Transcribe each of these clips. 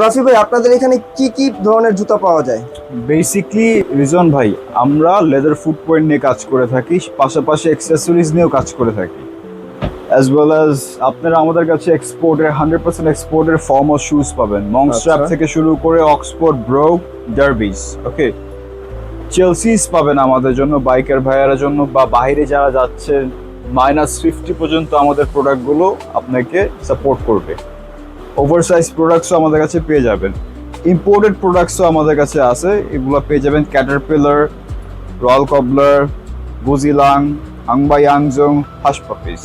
রাফি ভাই আপনাদের এখানে কি কি ধরনের জুতা পাওয়া যায়? বেসিকলি রিজন ভাই, আমরা লেদার ফুটওয়্যার নিয়ে কাজ করে থাকি, পাশাপাশি অ্যাক্সেসরিজ নিয়েও কাজ করে থাকি, অ্যাজ ওয়েল অ্যাজ আপনারা আমাদের কাছে এক্সপোর্টের 100% এক্সপোর্টের ফর্মাল শুজ পাবেন, মং স্ট্র্যাপ থেকে শুরু করে অক্সফোর্ড, ব্রোক, ডার্বিস, ওকে, চেলসিস পাবেন আমাদের জন্য, বাইকার ভাইয়ার জন্য বা বাইরে যারা যাচ্ছেন -50 পর্যন্ত আমাদের প্রোডাক্টগুলো আপনাকে সাপোর্ট করবে। ওভারসাইজ প্রোডাক্টসও আমাদের কাছে পেয়ে যাবেন, ইম্পোর্টেড প্রোডাক্টসও আমাদের কাছে আছে, এগুলো পেয়ে যাবেন ক্যাটারপিলার, রয়্যাল কবলার, বুজিলাং, আংবাই আংজং, হাস পাপিস।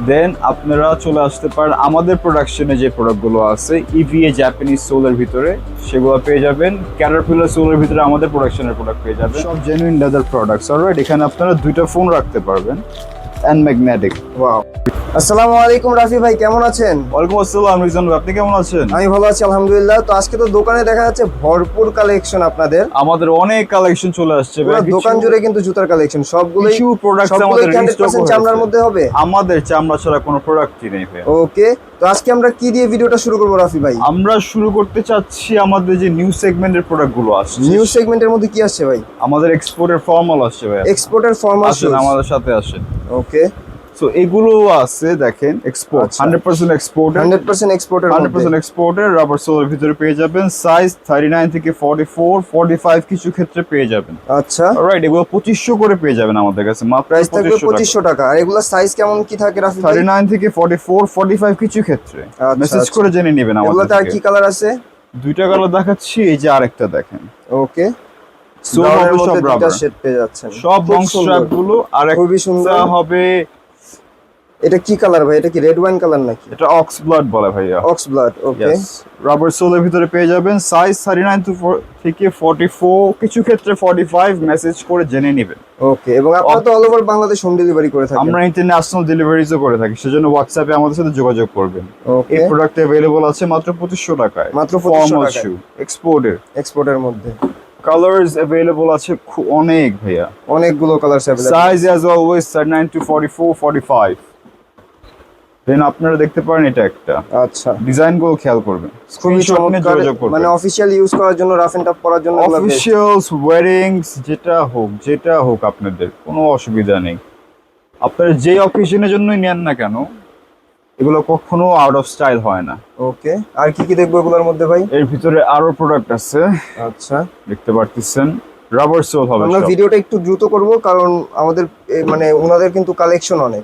দেন আপনারা চলে আসতে পারেন আমাদের প্রোডাকশনে যে প্রোডাক্টগুলো আছে ইভিএ জাপানিজ সোলের ভিতরে, সেগুলো পেয়ে যাবেন। ক্যাটারপিলার সোলের ভিতরে আমাদের প্রোডাকশনের প্রোডাক্ট পেয়ে যাবেন, সব জেনুইন লেদার প্রোডাক্টস। অলরাইট, এখানে আপনারা 2টা ফোন রাখতে পারবেন অ্যান্ড ম্যাগনেটিক। ওয়াও, আসসালামু আলাইকুম রাফি ভাই, কেমন আছেন? ওয়ালাইকুম আসসালাম রিজন ভাই, আপনি কেমন আছেন? আমি ভালো আছি আলহামদুলিল্লাহ। তো আজকে তো দোকানে দেখা যাচ্ছে ভরপুর কালেকশন আপনাদের, আমাদের অনেক কালেকশন চলে আসছে পুরো দোকান জুড়ে কিন্তু জুতার কালেকশন, সবগুলোই কিছু প্রোডাক্টস আমাদের 100% চামড়ার মধ্যে হবে। আমাদের চামড়া ছাড়া কোনো প্রোডাক্টই নেই ভাই। ওকে, তো আজকে আমরা কি দিয়ে ভিডিওটা শুরু করব রাফি ভাই? আমরা শুরু করতে চাচ্ছি আমাদের যে নিউ সেগমেন্টের প্রোডাক্টগুলো আসছে। নিউ সেগমেন্টের মধ্যে কি আসছে ভাই? আমাদের এক্সপোর্টের ফর্মাল আসছে ভাই, এক্সপোর্টের ফর্মাল আসেন আমাদের সাথে আসেন। ওকে, সো এগুলো আছে দেখেন, এক্সপোর্ট 100% এক্সপোর্টের, 100% এক্সপোর্টের 100% এক্সপোর্টের রাবার সোলের ভিতরে পেয়ে যাবেন। সাইজ 39 থেকে 44, 45 কিছু ক্ষেত্রে পেয়ে যাবেন। আচ্ছা, অলরাইট, এগুলো 2500 করে পেয়ে যাবেন আমাদের কাছে, মাত্র প্রাইস থাকবে 2500 টাকা। আর এগুলা সাইজ কেমন কি থাকে রাফি ভাই? 39 থেকে 44, 45 কিছু ক্ষেত্রে মেসেজ করে জেনে নেবেন আমাদের এগুলাতে আর থেকে। কি কালার আছে? 2টা কালার দেখাচ্ছি, এই যে আরেকটা দেখেন। ওকে, সো হবে সব দুটো রাবার, সেট পেয়ে যাচ্ছেন, সব বং স্ট্র্যাপ গুলো। আর খুবই সুন্দর হবে, এটা কি কালার ভাই? এটা কি রেড ওয়াইন কালার নাকি? এটা অক্স ব্লাড বলে ভাইয়া, অক্স ব্লাড। ওকে, রাবার সোলের ভিতরে পেয়ে যাবেন। সাইজ 39 থেকে 44, কিছু ক্ষেত্রে 45, মেসেজ করে জেনে নেবেন। ওকে, এবং আপনারা তো all over Bangladesh home delivery করে থাকেন? আমরা ইন্টারন্যাশনাল ডেলিভারিজও করে থাকি, সেজন্য হোয়াটসঅ্যাপে আমাদের সাথে যোগাযোগ করবেন। ওকে, এই প্রোডাক্ট अवेलेबल আছে মাত্র 2500 টাকায়, মাত্র 2500 টাকায়, এক্সপোর্টের। এক্সপোর্টের মধ্যে কালারস अवेलेबल আছে অনেক ভাইয়া, অনেকগুলো colour available. Size as always 39 to 44, 45। দেন আপনারা দেখতে পারেন এটা একটা, আচ্ছা, ডিজাইন গুলো খেয়াল করবেন, খুবই চমৎকার। যোগাযোগ করবেন, মানে অফিশিয়াল ইউজ করার জন্য, রাফ এন্ড টাফ পরার জন্য এগুলো best। অফিশিয়ালস, ওয়েডিংস, যেটা হোক আপনাদের কোনো অসুবিধা নেই। আপনারা যে অকেশনের জন্যই নেন না কেন, এগুলো কখনো আউট অফ স্টাইল হয় না। ওকে, আর কি কি দেখবো এগুলোর মধ্যে ভাই? এর ভিতরে আরো প্রোডাক্ট আছে, আচ্ছা, দেখতে পাচ্ছেন। রাবার সোল হবে, আমরা ভিডিওটা একটু দ্রুত করব কারণ আমাদের মানে ওনাদের কিন্তু কালেকশন অনেক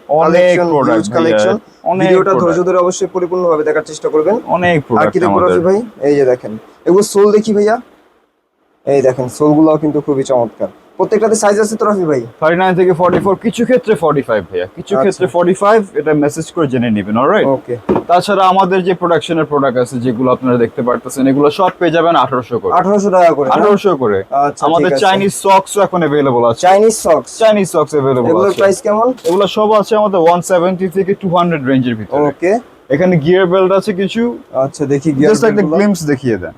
প্রোডাক্ট কালেকশন। ভিডিওটা ধৈর্য ধরে অবশ্যই পরিপূর্ণভাবে দেখার চেষ্টা করবেন। অনেক আর প্রোডাক্ট কি দেখবো আমাদের রাফি ভাই? এই যে দেখেন, এগুলো সোল দেখি ভাইয়া। এই দেখেন, সোলগুলোও কিন্তু খুবই চমৎকার। প্রত্যেকটাতে সাইজ আছে তো রাফি ভাই? 39 থেকে 44, কিছু ক্ষেত্রে 45 ভাইয়া, কিছু ক্ষেত্রে 45, এটা মেসেজ করে জেনে নেবেন। অলরাইট, ওকে। তাছাড়া আমাদের যে প্রোডাকশনের প্রোডাক্ট আছে যেগুলো আপনারা দেখতে পারতেছেন, এগুলো শর্ট পেয়ে যাবেন 1800 করে। 1800 টাকা করে? 1800 করে। আচ্ছা, আমাদের চাইনিজ সক্সও এখন अवेलेबल আছে। চাইনিজ সক্স अवेलेबल এগুলোর আছে। প্রাইস কেমন? এগুলো সব আছে আমাদের 170 থেকে 200 রেঞ্জের ভিতরে। ওকে, এখানে গিয়ার বেল্ট আছে কিছু। আচ্ছা, দেখি গিয়ার জাস্ট একটা গ্লিম্পস দেখিয়ে দেন।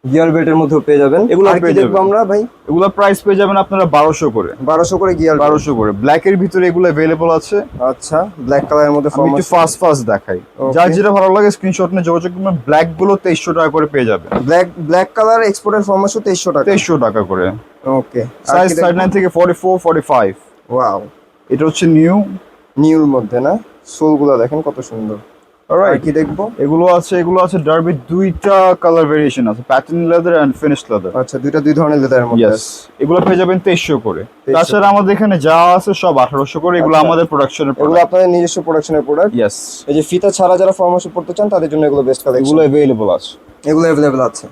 গিয়ার বেল্টের মধ্যেও পেয়ে যাবেন। এগুলো আর কি দেখবো আমরা ভাই? এগুলো প্রাইস পেয়ে যাবেন আপনারা 1200 করে। 1200 করে গিয়ার 1200 করে। ব্ল্যাক এর ভিতরে এগুলো अवेलेबल আছে। আচ্ছা, ব্ল্যাক কালারের মধ্যে আমি একটু ফাস্ট দেখাই, যার যেটা ভালো লাগে স্ক্রিনশট নিয়ে যোগাযোগ করবেন। ব্ল্যাক গুলো 2300 টাকা করে পেয়ে যাবেন। ব্ল্যাক কালার এক্সপোর্টের ফরম্যাটও 2300 টাকা। 2300 টাকা করে। ওকে, সাইজ 39 থেকে 44, 45। ওয়াও, এটা হচ্ছে নিউর মধ্যে না? সোলগুলো দেখেন কত সুন্দর। অলরাইট, কি দেখবো? এগুলো আছে ডার্বি, 2টা কালার ভেরিয়েশন আছে, pattern leather and finished leather. আচ্ছা, দুই ধরনের লেদারের মধ্যে আছে। এগুলো পেয়ে যাবেন 2300 করে। তাছাড়া আমাদের এখানে যা আছে সব 1800 করে। এগুলো আমাদের প্রোডাকশনের এগুলো আপনাদের নিজস্ব প্রোডাকশনের প্রোডাক্ট। ইয়েস, এই যে ফিতা ছাড়া যারা ফরমাল পড়তে চান তাদের জন্য এগুলো বেস্ট কালেকশন। এগুলো अवेलेबल আছে। এগুলো अवेलेबल আছে।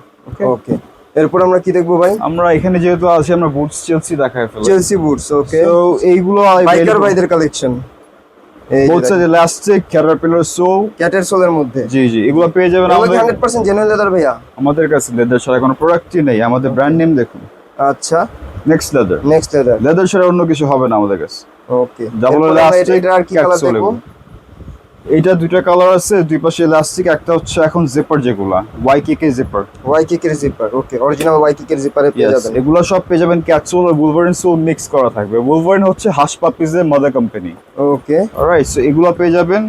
ওকে, এরপর আমরা কি দেখবো ভাই? আমরা এখানে যেহেতু আছি, আমরা বুটস চেলসি দেখাই ফেললাম। Chelsea boots. ওকে, তো এইগুলো বাইকার ভাইদের কালেকশন। এই both side elastic, caterpillar sole, ক্যাটের সোলের মধ্যে। জি এগুলো পেয়ে যাবেন আমাদের 100% জেনুইন লেদার ভাইয়া। আমাদের কাছে লেদার ছাড়া কোনো প্রোডাক্টই নেই। আমাদের ব্র্যান্ড নেম দেখুন, আচ্ছা, নেক্সট লেদার লেদার ছাড়া অন্য কিছু হবে না আমাদের কাছে। ওকে, ডাবল ইলাস্টিক। এটা আর কি কালার দেখবো? এইটা 2টা কালার আছে, দুই পাশে ইলাস্টিক। একটা হচ্ছে এখন জিপার, যেগুলা ওয়াইকিকে জিপার। ওয়াইকিকের জিপার। ওকে, অরিজিনাল ওয়াইকিকের জিপারে পেয়ে যাবেন। এগুলো সব পেয়ে যাবেন ক্যাটসোল আর উলভারিন সোল মিক্স করা থাকবে। উলভারিন হচ্ছে হাস পাপিজের মাদার কোম্পানি। ওকে, অলরাইট, সো এগুলো পেয়ে যাবেন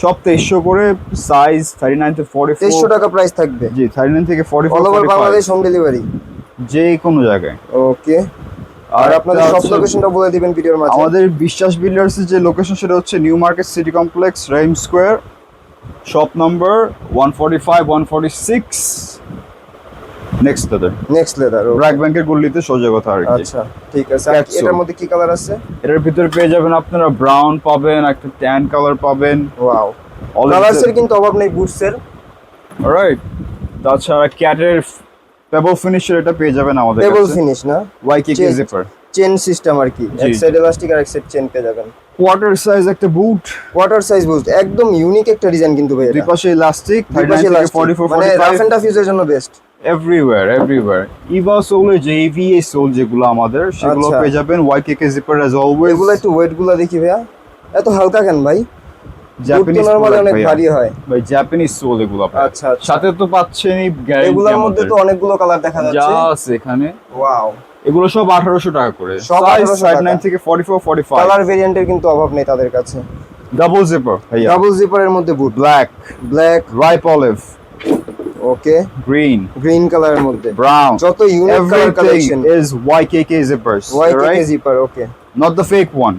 সব 2300 করে, সাইজ 39 থেকে 44। 2300 টাকা প্রাইস থাকবে। জি, 39 থেকে 44, all over 45, Bangladesh home delivery. যে কোনো জায়গায়। ওকে, আর আপনাদের একটা সব হচ্ছে- লোকেশনটা বলে দিবেন ভিডিওর মাঝে। আমাদের বিশ্বাস বিল্ডার্সের যে লোকেশন সেটা হচ্ছে new market city complex, rhyme square, shop number 145 146, next leather, next leather. BRAC ব্যাংকের গল্লিতে সোজা কথা আর কি। আচ্ছা ঠিক আছে। আর Capsule। এটার মধ্যে কি কালার আছে? এটার ভিতরে পেয়ে যাবেন আপনারা ব্রাউন পাবেন, একটা ট্যান কালার পাবেন, ওয়াও, all of কালারসের the- কিন্তু অভাব নেই বুটসের। alright। তাছাড়া ক্যাটের পেবল ফিনিশের এটা পেয়ে যাবেন আমাদের টেবল কাছে, ফিনিশ না, ওয়াইকিকি Check। জিপার, চেন সিস্টেম আর কি, জি। এক সাইড ইলাস্টিক আর এক সাইড চেন পেয়ে যাবেন। কোয়ার্টার সাইজ একটা বুট, ওয়াটার সাইজ বুট, একদম ইউনিক একটা ডিজাইন কিন্তু ভাই দুই এটা। পাশে ইলাস্টিক, দুই পাশে 39 থেকে elastic, 44 মানে রাফ 45, এন্ড টাফ ইউজের জন্য বেস্ট। এভরিওয়্যার। ইভা সোলের যে EVA সোল যেগুলো আমাদের, সেগুলো আচ্ছা। পেয়ে যাবেন ওয়াইকিকি জিপার অ্যাজ অলওয়েজ। এগুলো একটু ওয়েট গুলা দেখি ভাইয়া, এত হালকা কেন ভাই? জাপানিজ নরমালি অনেক ভারী হয়। ভাই জাপানিজ সোল এগুলো আপনার। আচ্ছা আচ্ছা। সাথে তো পাচ্ছেনই গ্যারান্টি। এগুলোর মধ্যে তো অনেকগুলো কালার দেখা যা যাচ্ছে। আছে এখানে, ওয়াও, এগুলো সব 1800 টাকা করে, সব সাইজ 1800 টাকা। 39 থেকে 44 45, কালার ভেরিয়েন্টের কিন্তু অভাব নেই তাদের কাছে। ডাবল জিপার ভাইয়া, ডাবল জিপারের মধ্যে বুট, ব্ল্যাক, ব্ল্যাক, রাইপ অলিভ, ওকে, গ্রিন, গ্রিন কালারের মধ্যে। ব্রাউন, যত unique colour collection, everything is YKK zippers, Waikiki right? Zipper, okay, Not the fake one.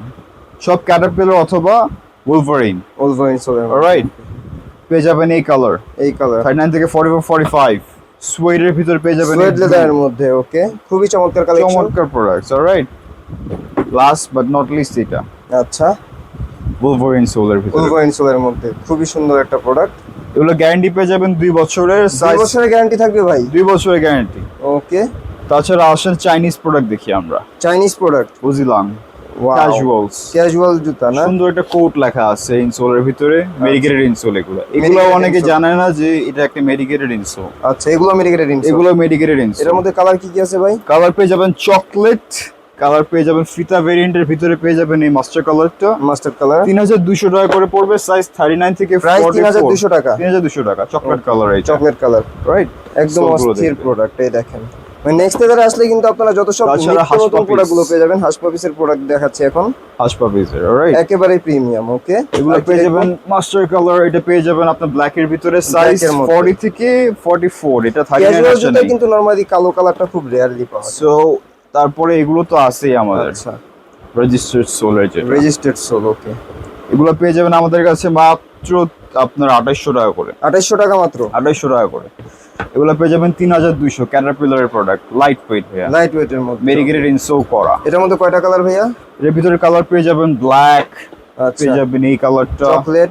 সব ক্যাটারপিলার অথবা Wolverine, ওলভারিন সোলের, alright? পেয়ে যাবেন এই কালার, এই কালার 39 থেকে 44 45, সুয়েডের ভিতর পেয়ে যাবেন সোয়েড লেদারের মধ্যে, ওকে, খুবই চমৎকার কালেকশন। চমৎকার products, alright? Last but not least এটা আচ্ছা, Wolverine সোলের ভিতর, ওলভারিন সোলের মধ্যে খুবই সুন্দর একটা প্রোডাক্ট। এগুলো গ্যারান্টি পেয়ে যাবেন 2 বছরের, 2 সাইজ বছরের গ্যারান্টি থাকবে ভাই, 2 বছরের গ্যারান্টি। ওকে। তাছাড়া আসেন চাইনিজ প্রোডাক্ট দেখি আমরা, চাইনিজ প্রোডাক্ট, বুঝিলাম, ওয়াও, ক্যাজুয়ালস, ক্যাজুয়াল জুতা না, সুন্দর একটা কোট লেখা আছে ইনসোলের ভিতরে, মেডিকেটেড ইনসোল এগুলো। এগুলো Medicated অনেকে insole। জানে না যে এটা একটা মেডিকেটেড ইনসোল, আচ্ছা, এগুলো মেডিকেটেড ইনসোল। এগুলো মেডিকেটেড ইনসোল। এর মধ্যে কালার কি কি আছে ভাই? কালার পেয়ে যাবেন চকলেট কালার, পেয়ে যাবেন ফিতা ভেরিয়েন্টের ভিতরে পেয়ে যাবেন এই মাস্টার কালারটা, মাস্টার্ড কালার, 3200 টাকা করে পড়বে, সাইজ 39 থেকে প্রাইস 44, 3200 টাকা, 3200 টাকা, চকলেট কালার এই চকলেট কালার, রাইট, একদম অস্থির প্রোডাক্ট। এই দেখেন, মানে নেক্সট লেদারে আসলে কিন্তু আপনারা যত সব তাছাড়া নিত্য হাঁস নতুন পাপিস। প্রোডাক্টগুলো পেয়ে যাবেন। হাঁস পাপিসের প্রোডাক্ট দেখাচ্ছি এখন, হাসপাবিজের, রাইট? একেবারে প্রিমিয়াম, ওকে। এগুলো পেয়ে যাবেন মাস্টার কালার, এটা পেয়ে যাবেন আপনার ব্ল্যাক এর ভিতরে, সাইজ এর মধ্যে। 40 থেকে 44, এটা থাকে না ক্যাজুয়াল আসলে জুতা নেই। কিন্তু নরমালি কালো কালারটা খুব রেয়ারলি পাওয়া যায়। সো তারপরে এগুলো তো আছেই আমাদের আচ্ছা, রেজিস্টার্ড সোলের যেটা, রেজিস্টার্ড সোল, ওকে। এগুলো পেয়ে যাবেন আমাদের কাছে মাত্র আপনার 2800 টাকা করে, 2800 টাকা মাত্র, 2800 টাকা করে। এগুলো পেয়ে যাবেন 3200, ক্যাটারপিলারের প্রোডাক্ট, লাইট ওয়েট ভাইয়া, লাইট ওয়েটের মধ্যে। মেডিকেটেড ইনসোল করা। এটার মধ্যে কয়টা কালার ভাইয়া? এর ভিতরে কালার পেয়ে যাবেন ব্ল্যাক, আচ্ছা, পেয়ে যাবেন এই কালারটা, চকলেট,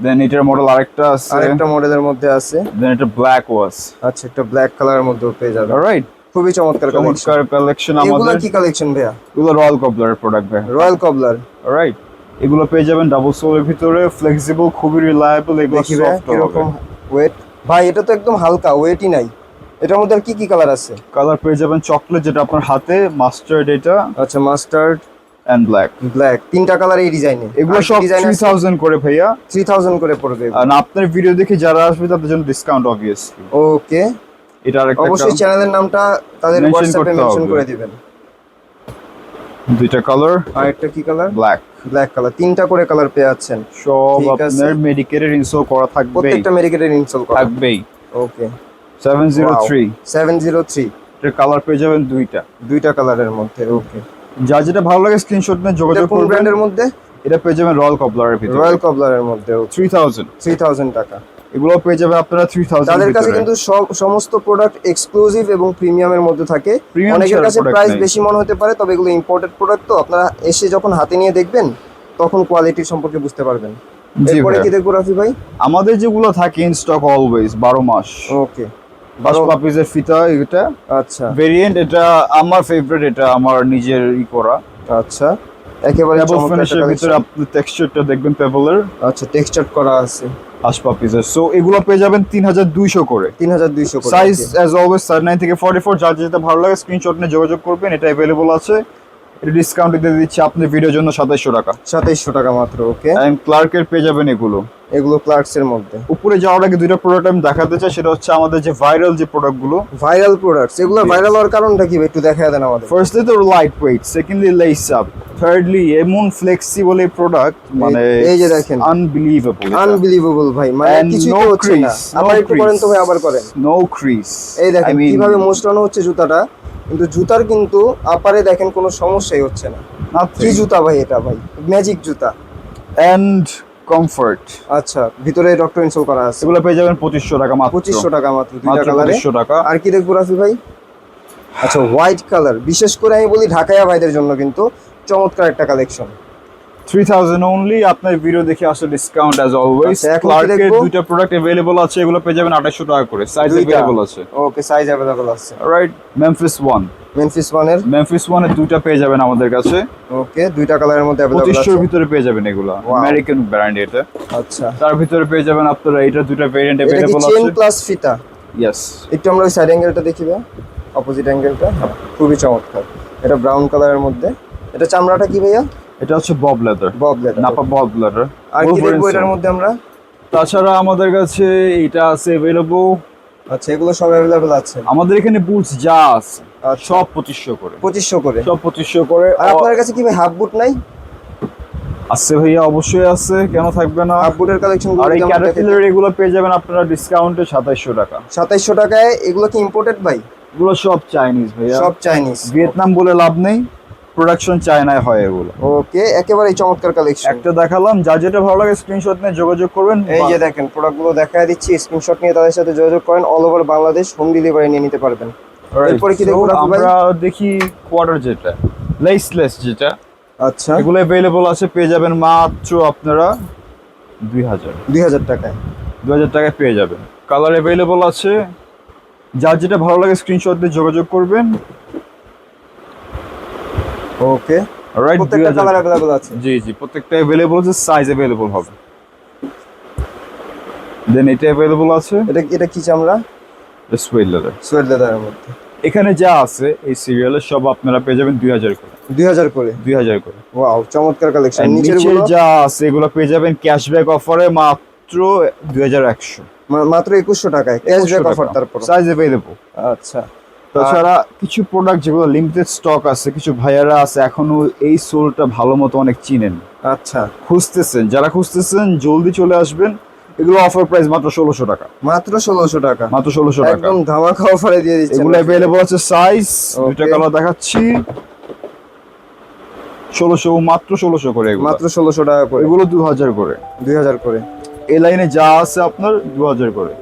দেন এটার মডেল আরেকটা আছে, আরেকটা মডেলের মধ্যে আছে। দেন এটা ব্ল্যাক ওয়াশ, আচ্ছা, একটা ব্ল্যাক কালারের মধ্যে পেয়ে যাবেন। অলরাইট? খুবই চমৎকার কালেকশন। চমৎকার কালেকশন এগুলো আমাদের। কি কালেকশন ভাইয়া? এগুলো রয়্যাল কবলারের প্রোডাক্ট ভাই, রয়্যাল কবলার, অলরাইট? এগুলো পেয়ে যাবেন ডাবল সোলের ভিতরে, ফ্লেক্সিবল, খুবই রিলায়েবল, এগুলো দেখি ভাইয়া সফট কিরকম ওয়েট। ভাই এটা তো একদম হালকা, ওয়েটই নাই। এটার মধ্যে আর কি কি কালার আছে? কালার পেয়ে যাবেন চকলেট যেটা আপনার হাতে, মাস্টার্ড এটা, আচ্ছা, মাস্টার্ড, এন্ড ব্ল্যাক। ব্ল্যাক, তিনটা কালার এই ডিজাইনে। এগুলো সব 3000 করে ভাইয়া, 3000 করে পড়বে। আর আপনার ভিডিও দেখে যারা আসবে তাদের জন্য ডিসকাউন্ট অবভিয়াসলি। ওকে, এটা আরেকটা অবশ্যই চ্যানেলের নামটা তাদের Mention হোয়াটসঅ্যাপে করতে মেনশন হবে। করে দিবেন। দুইটা কালার, আর একটা কি কালার? ব্ল্যাক। ব্ল্যাক কালার, তিনটা করে কালার পেয়ে যাচ্ছেন। সব ঠিক আছে। আপনার মেডিকেটেড ইনসোল করা থাকবেই, প্রত্যেকটা মেডিকেটেড ইনস্টল করা। থাকবেই। ওকে, 703 703, এর কালার পেয়ে যাবেন দুইটা, দুইটা কালারের মধ্যে। ওকে, যা যেটা ভালো লাগে স্ক্রিনশট নিয়ে এটা যোগাযোগ কোন করবেন। ব্র্যান্ডের মধ্যে? এটা পেয়ে যাবেন রয়্যাল কবলারের ভিতরে, রয়্যাল কবলারের মধ্যে। 3000। 3000 টাকা। এগুলো পেয়ে যাবেন আপনারা 3000। তাদের কাছে কিন্তু সমস্ত প্রোডাক্ট এক্সক্লুসিভ এবং প্রিমিয়ামের মধ্যে থাকে। Premium অনেকের ছাড়া কাছে product প্রাইস নাই। বেশি মনে হতে পারে, তবে এগুলো ইম্পোর্টেড প্রোডাক্ট, তো আপনারা এসে যখন হাতে নিয়ে দেখবেন তখন কোয়ালিটি সম্পর্কে বুঝতে পারবেন। জি এরপরে ভাইয়া। কি দেখবো রাফি ভাই? আমাদের যেগুলো থাকে ইন স্টক অলওয়েজ 12 মাস, ওকে, বাস পাপিজের ফিতা, এটা আচ্ছা ভেরিয়েন্ট, এটা আমার ফেভারিট, এটা আমার নিজের করা। আচ্ছা, একেবারে পেবল চমৎকার একটা ফিনিশের ভিতরে collection। আপনি টেক্সচারটা দেখবেন পেবলের, আচ্ছা, টেক্সচার করা আছে। বাস পাপিজের। সো এগুলো পেয়ে যাবেন 3200 করে, 3200 করে। সাইজ অ্যাজ অলওয়েজ 39 থেকে 44। যার যেটা ভালো লাগে স্ক্রিনশট নিয়ে যোগাযোগ করবেন, এটা अवेलेबल আছে। এটা ডিসকাউন্ট দিয়ে দিচ্ছি আপনার ভিডিওর জন্য 2700 টাকা। 2700 টাকা মাত্র। ওকে, এন্ড ক্লার্কের পেয়ে যাবেন এগুলো। এগুলো ক্লার্কস এর মধ্যে। উপরে যাওয়ার আগে দুইটা প্রোডাক্ট আমি দেখাতে চাই, সেটা হচ্ছে আমাদের যে ভাইরাল যে প্রোডাক্টগুলো। ভাইরাল প্রোডাক্টস, এগুলো Yes. ভাইরাল হওয়ার কারণটা কি ভাই একটু দেখায় দেন আমাদের। ফার্স্টলি তো light weight, secondly less up, thirdly এমন ফ্লেক্সিবল এই প্রোডাক্ট মানে এই যে দেখেন, আনবিলিভেবল। আনবিলিভেবল ভাই, মানে And কিছুই no তো হচ্ছে না। crease, আবার no একটু করেন তো ভাই, আবার করেন। No crease. এই দেখেন কিভাবে মোচড়ানো হচ্ছে জুতাটা, কিন্তু জুতার কিন্তু আপারে দেখেন কোনো সমস্যাই হচ্ছে না। কি জুতা ভাই এটা, ভাই ম্যাজিক জুতা। And comfort. আচ্ছা, ভিতরে ডক্টর ইনসোল করা আছে। এগুলো পেয়ে যাবেন 2500 টাকা মাত্র। 2500 টাকা মাত্র, দুইটা মাত্র কালারে। 2500 টাকা। আর কি দেখবো রাফি ভাই? আচ্ছা, হোয়াইট কালার, বিশেষ করে আমি বলি ঢাকাইয়া ভাইদের জন্য কিন্তু চমৎকার একটা কালেকশন। 3000 অনলি। আপনার ভিডিও দেখে আসলে ডিসকাউন্ট অ্যাজ অলওয়েজ। আচ্ছা, এখন কি ক্লার্কের দেখবো? দুইটা প্রোডাক্ট अवेलेबल আছে, এগুলো পেয়ে যাবেন 2800 টাকা করে। সাইজ দুইটা? अवेलेबल আছে। ওকে, সাইজ अवेलेबल আছে। রাইট। মেমফিস 1, মেমফিস ওয়ানের। মেমফিস 1 এর দুইটা পেয়ে যাবেন আমাদের কাছে। ওকে, দুইটা কালারের মধ্যে अवेलेबल 2500 আছে। এর ভিতরে পেয়ে যাবেন এগুলো। Wow. আমেরিকান ব্র্যান্ড এটা। আচ্ছা, তার ভিতরে পেয়ে যাবেন আপনারা এটা দুইটা ভেরিয়েন্ট এটা কি अवेलेबल চেন আছে। প্লাস ফিতা? ইয়েস। একটু আমরা ওই সাইড অ্যাঙ্গেলটা দেখি ভাই, অপোজিট অ্যাঙ্গেলটা। খুবই চমৎকার, এটা ব্রাউন কালারের মধ্যে। এটা চামড়াটা কি ভাইয়া? এটা হচ্ছে বব লেদার, বব লেদার। নাপা বব লেদার। আর কি দেখবো এটার মধ্যে আমরা? তাছাড়া আমাদের কাছে এটা আছে अवेलेबल। আচ্ছা, এগুলো সব अवेलेबल আছে আমাদের এখানে বুটস যা আছে আচ্ছা। সব 2500 করে। 2500 করে। সব 2500 করে। আর আপনার কাছে কি ভাই হাফ বুট নাই? আছে ভাইয়া, অবশ্যই আছে, কেন থাকবে না। হাফ বুটের কালেকশন আর এই ক্যাটারপিলার এগুলো পেয়ে যাবেন আপনারা ডিসকাউন্টে 2700 টাকা। 2700 টাকায়। এগুলো কি ইম্পোর্টেড ভাই? এগুলো সব চাইনিজ ভাইয়া, সব চাইনিজ। ভিয়েতনাম বলে লাভ নেই, প্রোডাকশন চায়নায় হয় এগুলো। ওকে, একেবারে চমৎকার কালেকশন। একটা দেখালাম, যার যেটা ভালো লাগে স্ক্রিনশট নিয়ে যোগাযোগ করবেন। এই যে দেখেন, প্রোডাক্টগুলো দেখায় দিচ্ছি, স্ক্রিনশট নিয়ে তাদের সাথে যোগাযোগ করেন, all over Bangladesh home delivery নিয়ে নিতে পারবেন। এরপরে কি দেখবো রাফি ভাই? আমরা দেখি কোয়ার্টার যেটা লেসলেস যেটা, আচ্ছা, এগুলো अवेलेबल আছে, পেয়ে যাবেন মাত্র আপনারা 2000 টাকায়। 2000 টাকায় পেয়ে যাবেন। কালার अवेलेबल আছে, যার যেটা ভালো লাগে স্ক্রিনশট দিয়ে যোগাযোগ করবেন। ওকে, রাইট। প্রত্যেকটা কালার अवेलेबल আছে। জি জি, প্রত্যেকটা अवेलेबल আছে, সাইজ अवेलेबल হবে। দেন এটা अवेलेबल আছে, এটা কি চামড়া? সোয়েড লেদার। সোয়েড লেদারের মধ্যে। এখানে যা আছে এই সিরিয়ালে সব আপনারা পেয়ে যাবেন 2000 করে। 2000 করে। 2000 করে। ওয়াও, চমৎকার কালেকশন। আর নিচের নিচে গুলো যা আছে এগুলো পেয়ে যাবেন ক্যাশব্যাক অফারে মাত্র 2100। মাত্র 2100 টাকায় ক্যাশব্যাক অফার। তারপর সাইজ अवेलेबल। আচ্ছা, তাছাড়া কিছু প্রোডাক্ট যেগুলো লিমিটেড স্টক আছে, কিছু ভাইয়ারা আছে এখনো এই সোলটা ভালো মতো অনেক চিনেন, আচ্ছা, খুঁজতেছেন। যারা খুঁজতেছেন জলদি চলে আসবেন। এগুলো অফার প্রাইস মাত্র 1600 টাকা। মাত্র 1600 টাকা। মাত্র 1600 টাকা। একদম ধামাকা অফারে দিয়ে দিচ্ছেন। এগুলো अवेलेबल আছে, সাইজ Okay. দুইটা কালার দেখাচ্ছি। 1600, মাত্র 1600 করে এগুলো। মাত্র 1600 টাকা করে। এগুলো 2000 করে। 2000 করে। এই লাইনে যা আছে আপনার 2000 করে।